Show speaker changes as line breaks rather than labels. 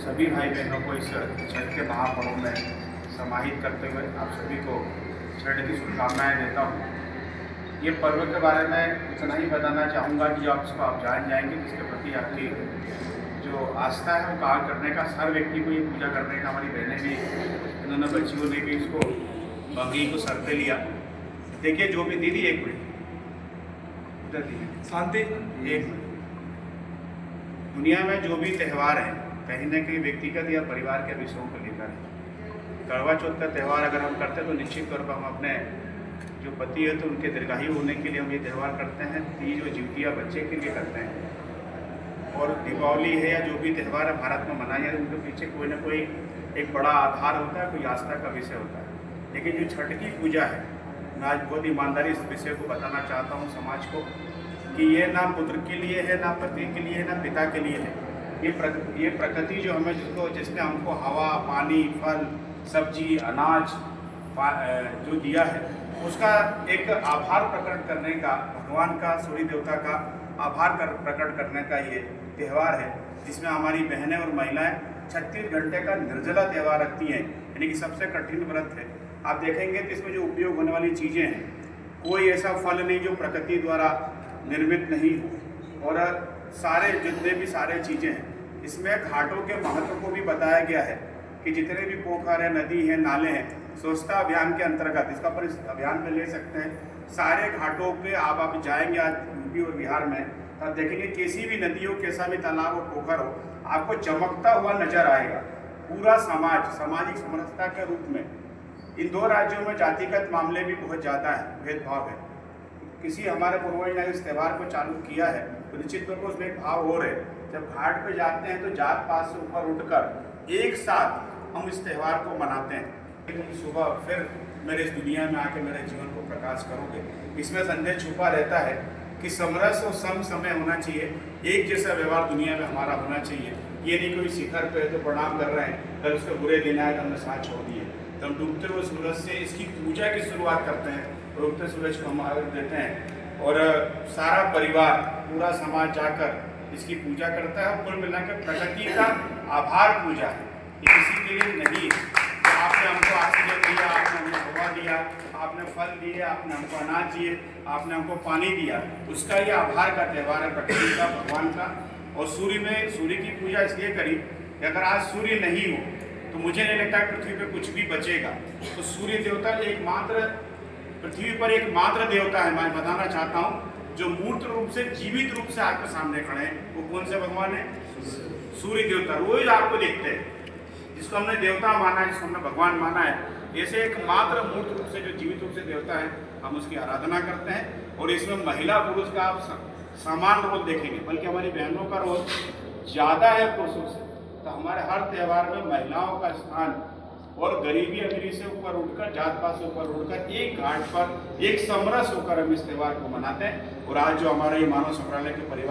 सभी भाई बहनों को इस छठ के महापर्व में समाहित करते हुए आप सभी को छठ की शुभकामनाएं देता हूँ। ये पर्व के बारे में इतना ही बताना चाहूँगा कि आप जान जाएंगे जिसके प्रति आपकी जो आस्था है वो कार्य करने का, हर व्यक्ति को ये पूजा करने का, हमारी बहनें भी, इन्होंने बच्चियों ने भी इसको बकरी को सर पे लिया। देखिए जो भी दीदी, एक मिनट इधर दीजिए, शांति, एक मिनट। दुनिया में जो भी त्यौहार हैं कहीं न कहीं व्यक्तिगत या परिवार के विषयों को लेकर है। करवा चौथ का त्यौहार अगर हम करते हैं तो निश्चित तौर पर हम अपने जो पति है तो उनके दीर्घायु होने के लिए हम ये त्यौहार करते हैं। तीज और जिउतिया बच्चे के लिए करते हैं। और दीपावली है या जो भी त्यौहार है भारत में मनाया जाए, उनके पीछे कोई ना कोई एक बड़ा आधार होता है, कोई आस्था का विषय होता है। लेकिन जो छठ की पूजा है, मैं आज बहुत ईमानदारी इस विषय को बताना चाहता हूँ समाज को कि ये ना पुत्र के लिए है, ना पति के लिए है, ना पिता के लिए है। ये प्रकृति जो हमें जिसने हमको हवा, पानी, फल, सब्जी, अनाज जो दिया है, उसका एक आभार प्रकट करने का, भगवान का, सूर्य देवता का आभार प्रकट करने का ये त्यौहार है, जिसमें हमारी बहनें और महिलाएं 36 घंटे का निर्जला त्यौहार रखती हैं, यानी कि सबसे कठिन व्रत है। आप देखेंगे तो इसमें जो उपयोग होने वाली चीज़ें हैं, कोई ऐसा फल नहीं जो प्रकृति द्वारा निर्मित नहीं हो, और सारे जितने भी सारे चीज़ें हैं, इसमें घाटों के महत्व को भी बताया गया है कि जितने भी पोखर है, नदी है, नाले हैं, स्वच्छता अभियान के अंतर्गत इसका पर इस अभियान में ले सकते हैं। सारे घाटों पे आप जाएंगे आज यूपी और बिहार में, तब देखेंगे किसी भी नदी हो, कैसा भी तालाब हो, पोखर हो, आपको चमकता हुआ नजर आएगा। पूरा समाज सामाजिक समरसता के रूप में इन दो राज्यों में जातिगत मामले भी बहुत ज़्यादा है, भेदभाव है। किसी हमारे पूर्वज ने इस त्यौहार को चालू किया है तो निश्चित तौर पर उसमें एक भाव और है। जब घाट पे जाते हैं तो जात पात से ऊपर उठकर एक साथ हम इस त्यौहार को मनाते हैं। सुबह फिर मेरे इस दुनिया में आके मेरे जीवन को प्रकाश करोगे। इसमें संदेश छुपा रहता है कि समरस और सम समय होना चाहिए, एक जैसा व्यवहार दुनिया में हमारा होना चाहिए। ये नहीं कोई शिखर पे तो प्रणाम कर रहे हैं, कल उसके बुरे दिन आए तो हमने साथ छोड़ दिए। तो हम डूबते हुए सूरज से इसकी पूजा की शुरुआत करते हैं, डूबते सूरज को हम अर्घ देते हैं, और सारा परिवार, पूरा समाज जाकर इसकी पूजा करता है। कुल मिलाकर प्रकृति का आभार पूजा है, ये किसी के लिए नहीं है। आपने हमको ऑक्सीजन दिया, आपने हमको हवा दिया, आपने फल दिए, आपने हमको अनाज दिए, आपने हमको पानी दिया, उसका ये आभार का त्यौहार है, प्रकृति का, भगवान का। और सूर्य की पूजा इसलिए करी कि अगर आज सूर्य नहीं हो तो मुझे नहीं लगता पृथ्वी पे कुछ भी बचेगा। तो सूर्य देवता एकमात्र पृथ्वी पर एकमात्र देवता है, मैं बताना चाहता हूँ, जो मूर्त रूप से, जीवित रूप से आपके सामने खड़े हैं। वो कौन से भगवान है? सूर्य देवता। रोज आपको देखते हैं, जिसको हमने देवता माना है, जिसको हमने भगवान माना है, ऐसे एकमात्र मूर्त रूप से जो जीवित रूप से देवता है, हम उसकी आराधना करते हैं। और इसमें महिला पुरुष का आप समान रोल देखेंगे, बल्कि हमारी बहनों का रोल ज़्यादा है पुरुषों से। तो हमारे हर त्यौहार में महिलाओं का स्थान, और गरीबी अमीरी से ऊपर उठकर, जात पात से ऊपर उठकर एक घाट पर एक समरस होकर हम इस त्यौहार को मनाते हैं। और आज जो हमारा ये मानव संग्रहालय के परिवार